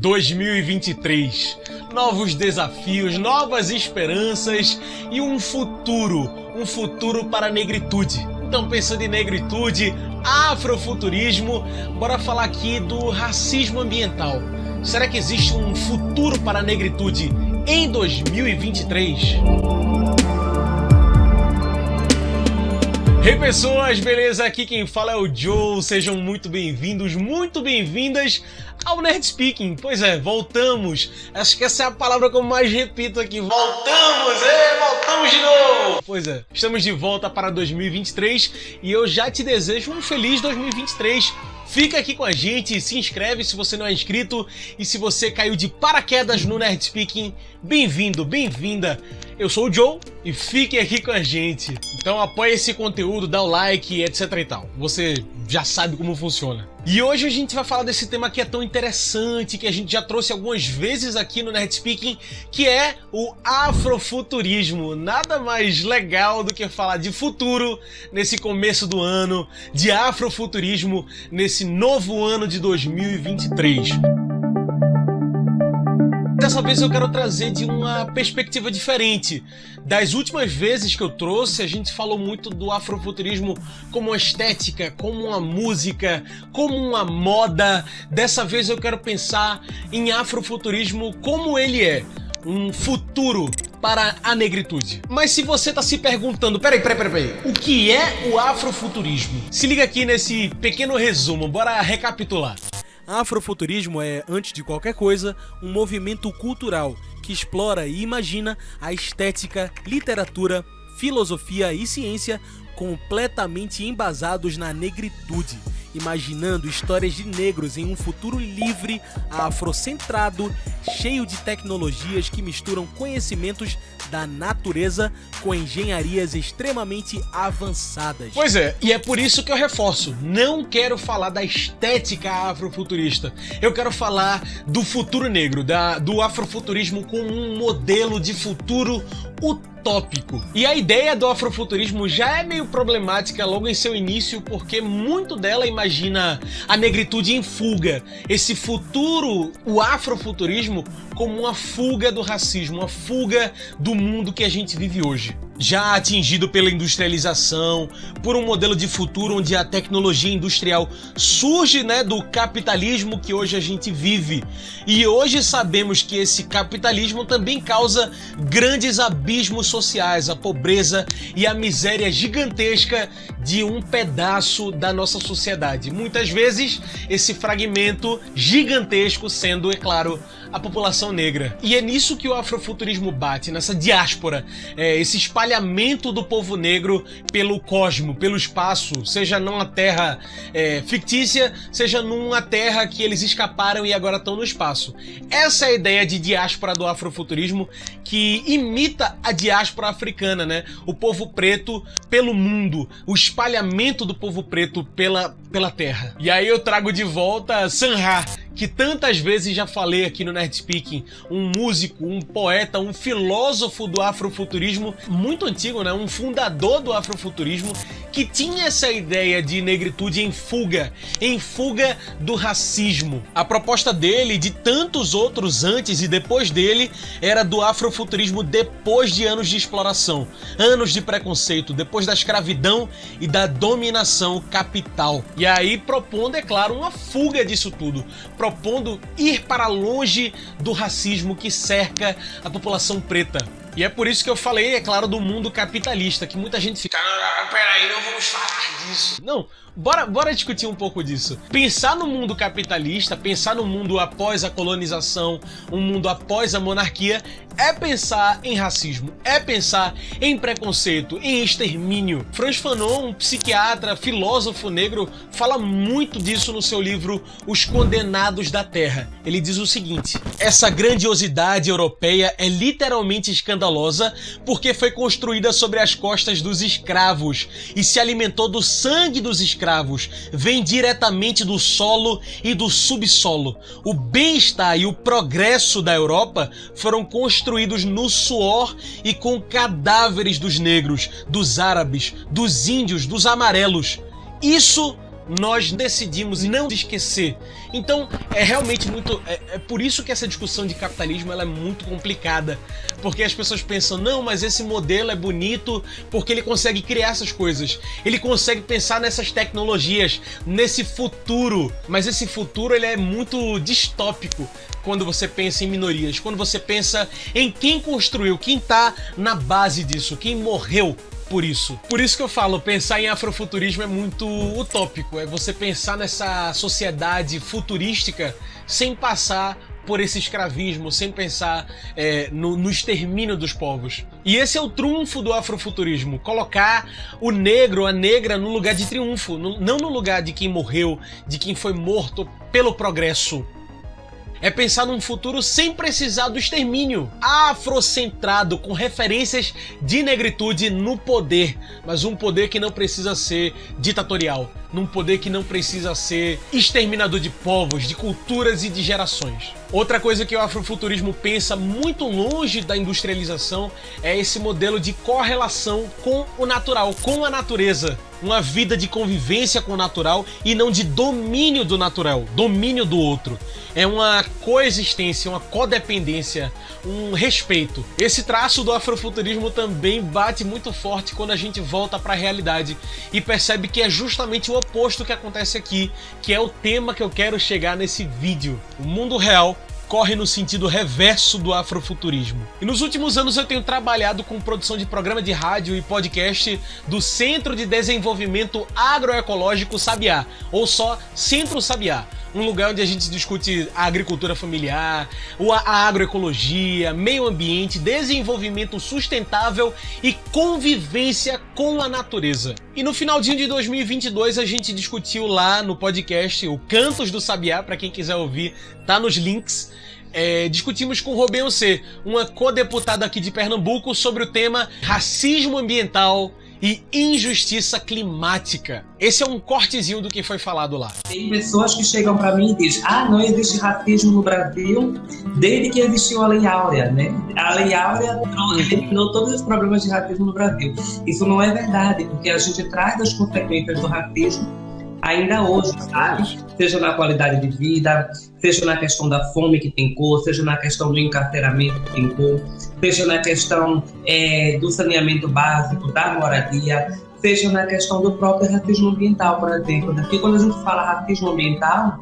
2023, novos desafios, novas esperanças e um futuro para a negritude. Então, pensando em negritude, afrofuturismo, bora falar aqui do racismo ambiental. Será que existe um futuro para a negritude em 2023? Hey pessoas, beleza? Aqui quem fala é o Joe, sejam muito bem-vindos, muito bem-vindas ao Nerd Speaking. Pois é, voltamos, acho que essa é a palavra que eu mais repito aqui, voltamos de novo! Pois é, estamos de volta para 2023 e eu já te desejo um feliz 2023. Fica aqui com a gente, se inscreve se você não é inscrito e se você caiu de paraquedas no Nerd Speaking, bem-vindo, bem-vinda. Eu sou o Joe e fique aqui com a gente. Então apoie esse conteúdo, dá o like, etc e tal. Você já sabe como funciona. E hoje a gente vai falar desse tema que é tão interessante, que a gente já trouxe algumas vezes aqui no Nerd Speaking, que é o afrofuturismo. Nada mais legal do que falar de futuro nesse começo do ano, de afrofuturismo nesse novo ano de 2023. Dessa vez eu quero trazer de uma perspectiva diferente. Das últimas vezes que eu trouxe, a gente falou muito do afrofuturismo como uma estética, como uma música, como uma moda. Dessa vez eu quero pensar em afrofuturismo como ele é, um futuro para a negritude. Mas se você está se perguntando, peraí, o que é o afrofuturismo? Se liga aqui nesse pequeno resumo, bora recapitular. Afrofuturismo é, antes de qualquer coisa, um movimento cultural que explora e imagina a estética, literatura, filosofia e ciência completamente embasados na negritude, imaginando histórias de negros em um futuro livre, afrocentrado, cheio de tecnologias que misturam conhecimentos da natureza com engenharias extremamente avançadas. Pois é, e é por isso que eu reforço, não quero falar da estética afrofuturista, eu quero falar do futuro negro, do afrofuturismo como um modelo de futuro utópico. E a ideia do afrofuturismo já é meio problemática logo em seu início, porque muito dela imagina a negritude em fuga. Esse futuro, o afrofuturismo, como uma fuga do racismo, uma fuga do mundo que a gente vive hoje. Já atingido pela industrialização, por um modelo de futuro onde a tecnologia industrial surge, do capitalismo que hoje a gente vive. E hoje sabemos que esse capitalismo também causa grandes abismos sociais, a pobreza e a miséria gigantesca de um pedaço da nossa sociedade. Muitas vezes esse fragmento gigantesco sendo, é claro, a população negra. E é nisso que o afrofuturismo bate, nessa diáspora, esse espalhamento do povo negro pelo cosmo, pelo espaço, seja numa terra fictícia, seja numa terra que eles escaparam e agora estão no espaço. Essa é a ideia de diáspora do afrofuturismo, que imita a diáspora africana, O povo preto pelo mundo, o espalhamento do povo preto pela terra. E aí eu trago de volta Sun Ra, que tantas vezes já falei aqui no Nerd Speaking, um músico, um poeta, um filósofo do afrofuturismo muito antigo, um fundador do afrofuturismo, que tinha essa ideia de negritude em fuga do racismo. A proposta dele e de tantos outros antes e depois dele era do afrofuturismo depois de anos de exploração, anos de preconceito, depois da escravidão e da dominação capital. E aí propondo, é claro, uma fuga disso tudo, propondo ir para longe do racismo que cerca a população preta. E é por isso que eu falei, é claro, do mundo capitalista, que muita gente fica, peraí, não vamos falar disso. Não, bora discutir um pouco disso. Pensar no mundo capitalista, pensar no mundo após a colonização, um mundo após a monarquia, é pensar em racismo, é pensar em preconceito, em extermínio. Frantz Fanon, um psiquiatra, filósofo negro, fala muito disso no seu livro Os Condenados da Terra. Ele diz o seguinte: essa grandiosidade europeia é literalmente escandalosa porque foi construída sobre as costas dos escravos e se alimentou do sangue dos escravos, vem diretamente do solo e do subsolo. O bem-estar e o progresso da Europa foram construídos no suor e com cadáveres dos negros, dos árabes, dos índios, dos amarelos. Isso nós decidimos não esquecer. Então é realmente muito... É por isso que essa discussão de capitalismo ela é muito complicada, porque as pessoas pensam, não, mas esse modelo é bonito porque ele consegue criar essas coisas, ele consegue pensar nessas tecnologias, nesse futuro, mas esse futuro ele é muito distópico quando você pensa em minorias, quando você pensa em quem construiu, quem tá na base disso, quem morreu por isso. Por isso que eu falo, pensar em afrofuturismo é muito utópico, é você pensar nessa sociedade futurística sem passar por esse escravismo, sem pensar no extermínio dos povos. E esse é o trunfo do afrofuturismo, colocar o negro, a negra no lugar de triunfo, não no lugar de quem morreu, de quem foi morto pelo progresso. É pensar num futuro sem precisar do extermínio, afrocentrado, com referências de negritude no poder, mas um poder que não precisa ser ditatorial, num poder que não precisa ser exterminador de povos, de culturas e de gerações. Outra coisa que o afrofuturismo pensa muito longe da industrialização é esse modelo de correlação com o natural, com a natureza. Uma vida de convivência com o natural e não de domínio do natural, domínio do outro. É uma coexistência, uma codependência, um respeito. Esse traço do afrofuturismo também bate muito forte quando a gente volta para a realidade e percebe que é justamente o oposto que acontece aqui, que é o tema que eu quero chegar nesse vídeo. O mundo real corre no sentido reverso do afrofuturismo. E nos últimos anos eu tenho trabalhado com produção de programa de rádio e podcast do Centro de Desenvolvimento Agroecológico Sabiá, ou só Centro Sabiá. Um lugar onde a gente discute a agricultura familiar, a agroecologia, meio ambiente, desenvolvimento sustentável e convivência com a natureza. E no finalzinho de 2022 a gente discutiu lá no podcast o Cantos do Sabiá, para quem quiser ouvir, tá nos links. Discutimos com Robin C, uma co-deputada aqui de Pernambuco, sobre o tema racismo ambiental e injustiça climática. Esse é um cortezinho do que foi falado lá. Tem pessoas que chegam para mim e dizem: não existe racismo no Brasil desde que existiu a Lei Áurea, né? A Lei Áurea eliminou todos os problemas de racismo no Brasil. Isso não é verdade, porque a gente traz as consequências do racismo ainda hoje, sabe? Seja na qualidade de vida, seja na questão da fome que tem cor, seja na questão do encarceramento que tem cor, seja na questão do saneamento básico, da moradia, seja na questão do próprio racismo ambiental, por exemplo. Porque quando a gente fala racismo ambiental,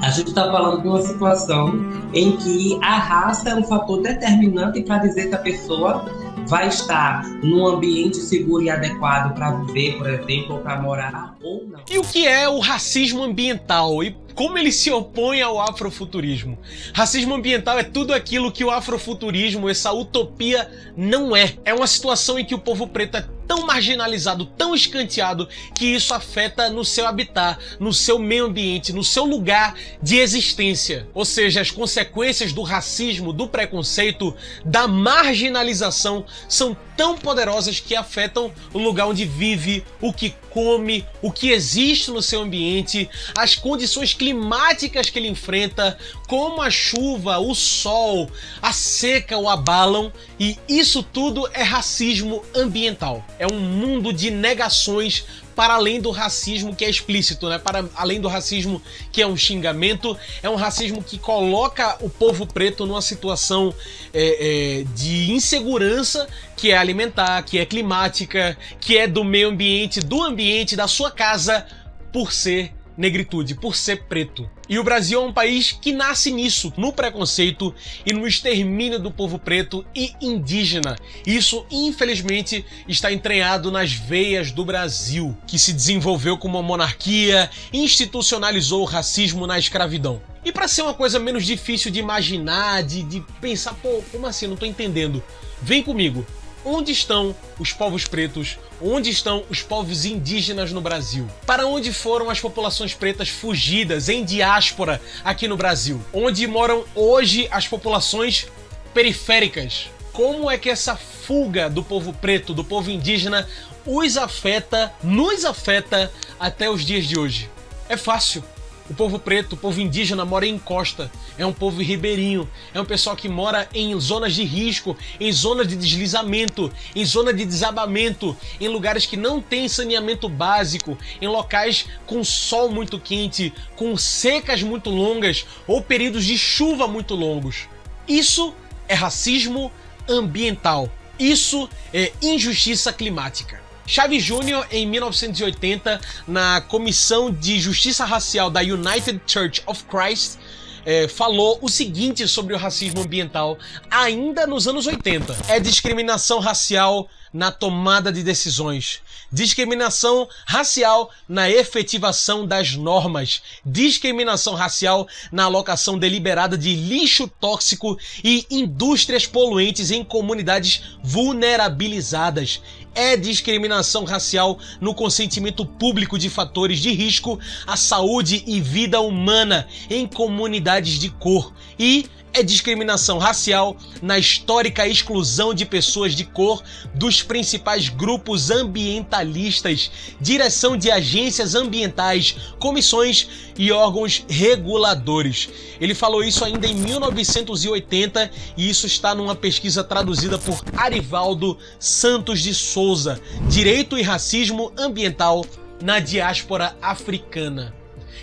a gente está falando de uma situação em que a raça é um fator determinante para dizer que a pessoa vai estar num ambiente seguro e adequado para viver, por exemplo, ou para morar, ou não. E o que é o racismo ambiental? E como ele se opõe ao afrofuturismo? Racismo ambiental é tudo aquilo que o afrofuturismo, essa utopia, não é. É uma situação em que o povo preto é tão marginalizado, tão escanteado, que isso afeta no seu habitat, no seu meio ambiente, no seu lugar de existência. Ou seja, as consequências do racismo, do preconceito, da marginalização são tão poderosas que afetam o lugar onde vive, o que come, o que existe no seu ambiente, as condições climáticas que ele enfrenta, como a chuva, o sol, a seca o abalam, e isso tudo é racismo ambiental. É um mundo de negações para além do racismo que é explícito, né? Para além do racismo que é um xingamento, é um racismo que coloca o povo preto numa situação de insegurança, que é alimentar, que é climática, que é do meio ambiente, do ambiente, da sua casa, por ser negritude, por ser preto. E o Brasil é um país que nasce nisso, no preconceito e no extermínio do povo preto e indígena. Isso, infelizmente, está entranhado nas veias do Brasil, que se desenvolveu como uma monarquia, institucionalizou o racismo na escravidão. E para ser uma coisa menos difícil de imaginar, de pensar, pô, como assim? Não tô entendendo. Vem comigo. Onde estão os povos pretos? Onde estão os povos indígenas no Brasil? Para onde foram as populações pretas fugidas em diáspora aqui no Brasil? Onde moram hoje as populações periféricas? Como é que essa fuga do povo preto, do povo indígena, nos afeta até os dias de hoje? É fácil. O povo preto, o povo indígena mora em encosta, é um povo ribeirinho, é um pessoal que mora em zonas de risco, em zonas de deslizamento, em zona de desabamento, em lugares que não tem saneamento básico, em locais com sol muito quente, com secas muito longas ou períodos de chuva muito longos. Isso é racismo ambiental. Isso é injustiça climática. Chaves Júnior, em 1980, na Comissão de Justiça Racial da United Church of Christ, falou o seguinte sobre o racismo ambiental ainda nos anos 80. É discriminação racial na tomada de decisões, discriminação racial na efetivação das normas, discriminação racial na alocação deliberada de lixo tóxico e indústrias poluentes em comunidades vulnerabilizadas. É discriminação racial no consentimento público de fatores de risco à saúde e vida humana em comunidades de cor. E é discriminação racial na histórica exclusão de pessoas de cor dos principais grupos ambientalistas, direção de agências ambientais, comissões e órgãos reguladores. Ele falou isso ainda em 1980 e isso está numa pesquisa traduzida por Arivaldo Santos de Souza, Direito e Racismo Ambiental na Diáspora Africana.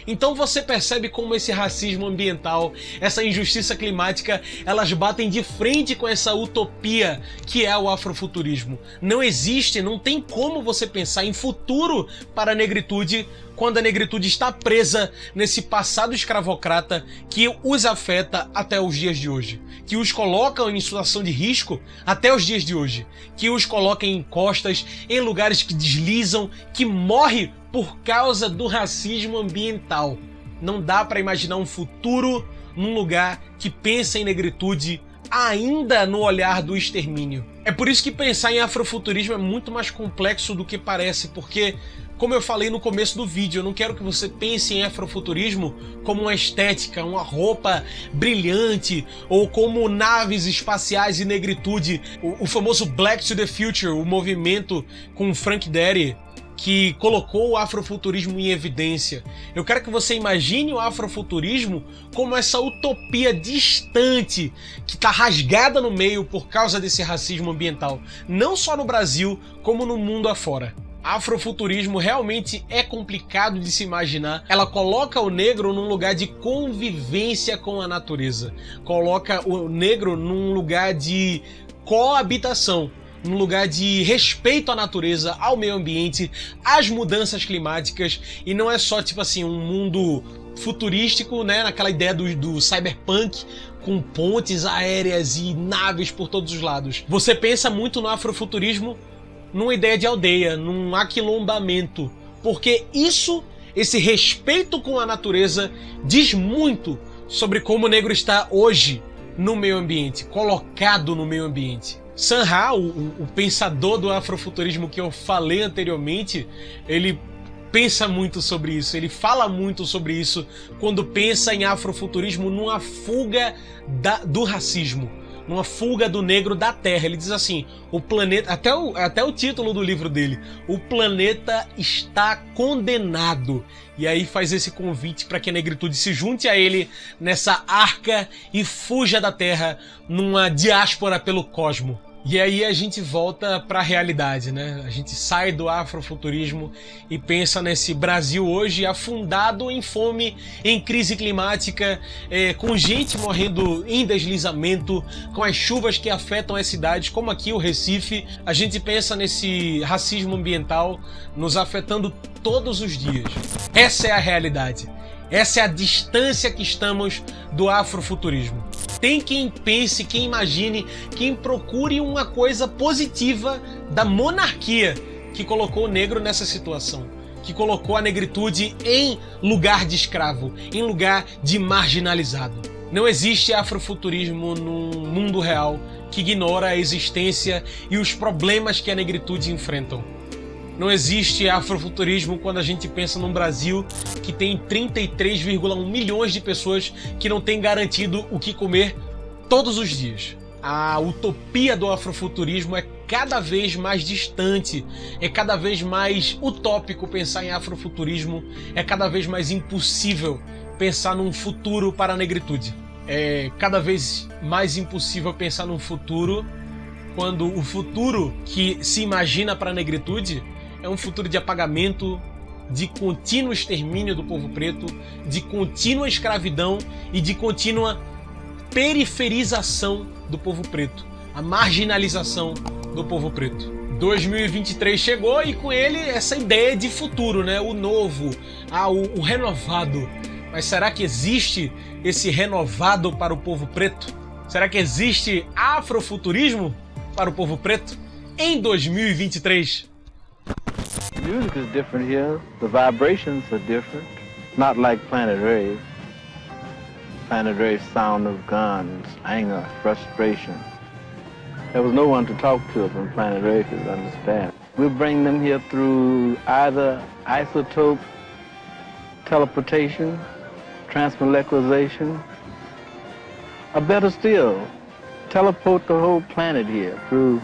Então você percebe como esse racismo ambiental, essa injustiça climática, elas batem de frente com essa utopia que é o afrofuturismo. Não existe, não tem como você pensar em futuro para a negritude quando a negritude está presa nesse passado escravocrata que os afeta até os dias de hoje, que os coloca em situação de risco até os dias de hoje, que os coloca em encostas, em lugares que deslizam, que morre por causa do racismo ambiental. Não dá para imaginar um futuro num lugar que pensa em negritude ainda no olhar do extermínio. É por isso que pensar em afrofuturismo é muito mais complexo do que parece, porque, como eu falei no começo do vídeo, eu não quero que você pense em afrofuturismo como uma estética, uma roupa brilhante, ou como naves espaciais e negritude, o famoso Black to the Future, o movimento com Frank Gehry, que colocou o afrofuturismo em evidência. Eu quero que você imagine o afrofuturismo como essa utopia distante que está rasgada no meio por causa desse racismo ambiental, não só no Brasil, como no mundo afora. Afrofuturismo realmente é complicado de se imaginar. Ela coloca o negro num lugar de convivência com a natureza, coloca o negro num lugar de coabitação, num lugar de respeito à natureza, ao meio ambiente, às mudanças climáticas, e não é só tipo assim um mundo futurístico, né, naquela ideia do cyberpunk, com pontes aéreas e naves por todos os lados. Você pensa muito no afrofuturismo numa ideia de aldeia, num aquilombamento, porque esse respeito com a natureza diz muito sobre como o negro está hoje no meio ambiente, colocado no meio ambiente. Sun Ra, o pensador do afrofuturismo que eu falei anteriormente, ele pensa muito sobre isso, ele fala muito sobre isso quando pensa em afrofuturismo numa fuga do racismo, numa fuga do negro da Terra. Ele diz assim, o planeta, até o título do livro dele, o planeta está condenado. E aí faz esse convite para que a negritude se junte a ele nessa arca e fuja da Terra numa diáspora pelo cosmo. E aí a gente volta para a realidade, né? A gente sai do afrofuturismo e pensa nesse Brasil hoje afundado em fome, em crise climática, com gente morrendo em deslizamento, com as chuvas que afetam as cidades, como aqui o Recife. A gente pensa nesse racismo ambiental nos afetando todos os dias. Essa é a realidade. Essa é a distância que estamos do afrofuturismo. Tem quem pense, quem imagine, quem procure uma coisa positiva da monarquia que colocou o negro nessa situação, que colocou a negritude em lugar de escravo, em lugar de marginalizado. Não existe afrofuturismo no mundo real que ignora a existência e os problemas que a negritude enfrentam. Não existe afrofuturismo quando a gente pensa num Brasil que tem 33,1 milhões de pessoas que não têm garantido o que comer todos os dias. A utopia do afrofuturismo é cada vez mais distante, é cada vez mais utópico pensar em afrofuturismo, é cada vez mais impossível pensar num futuro para a negritude. É cada vez mais impossível pensar num futuro quando o futuro que se imagina para a negritude é um futuro de apagamento, de contínuo extermínio do povo preto, de contínua escravidão e de contínua periferização do povo preto, a marginalização do povo preto. 2023 chegou e com ele essa ideia de futuro, né? O novo, o renovado. Mas será que existe esse renovado para o povo preto? Será que existe afrofuturismo para o povo preto em 2023? Music is different here. The vibrations are different. Not like Planet Rave. Planet Rave's sound of guns, anger, frustration. There was no one to talk to up in Planet Rave to understand. We'll bring them here through either isotope teleportation, transmolecularization, or better still, teleport the whole planet here through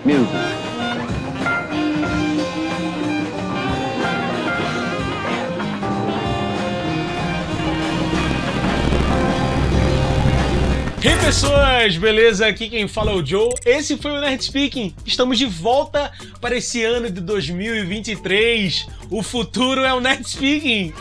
music. Hey pessoas, beleza? Aqui quem fala é o Joe, esse foi o Nerd Speaking. Estamos de volta para esse ano de 2023. O futuro é o Nerd Speaking.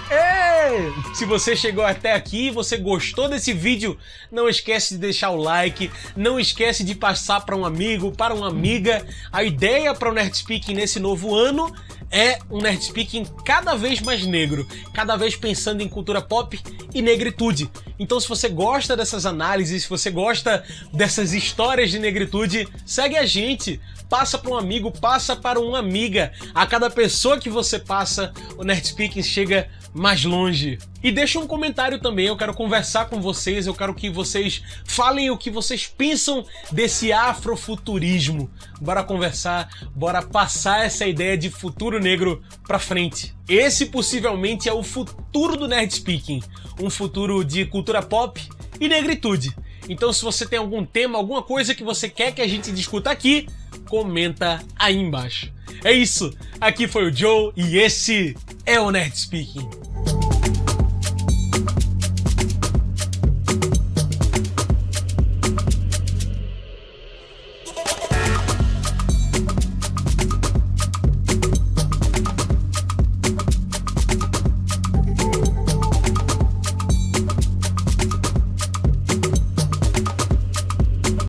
Se você chegou até aqui, você gostou desse vídeo, não esquece de deixar o like, não esquece de passar para um amigo, para uma amiga. A ideia para o Nerd Speaking nesse novo ano é um Nerd Speaking cada vez mais negro, cada vez pensando em cultura pop e negritude. Então se você gosta dessas análises, se você gosta dessas histórias de negritude, segue a gente, passa para um amigo, passa para uma amiga. A cada pessoa que você passa, o Nerd Speaking chega mais longe. E deixa um comentário também, eu quero conversar com vocês, eu quero que vocês falem o que vocês pensam desse afrofuturismo. Bora conversar, bora passar essa ideia de futuro negro pra frente. Esse possivelmente é o futuro do Nerd Speaking, um futuro de cultura pop e negritude. Então se você tem algum tema, alguma coisa que você quer que a gente discuta aqui, comenta aí embaixo. É isso, aqui foi o Joe e esse é o Nerd Speaking.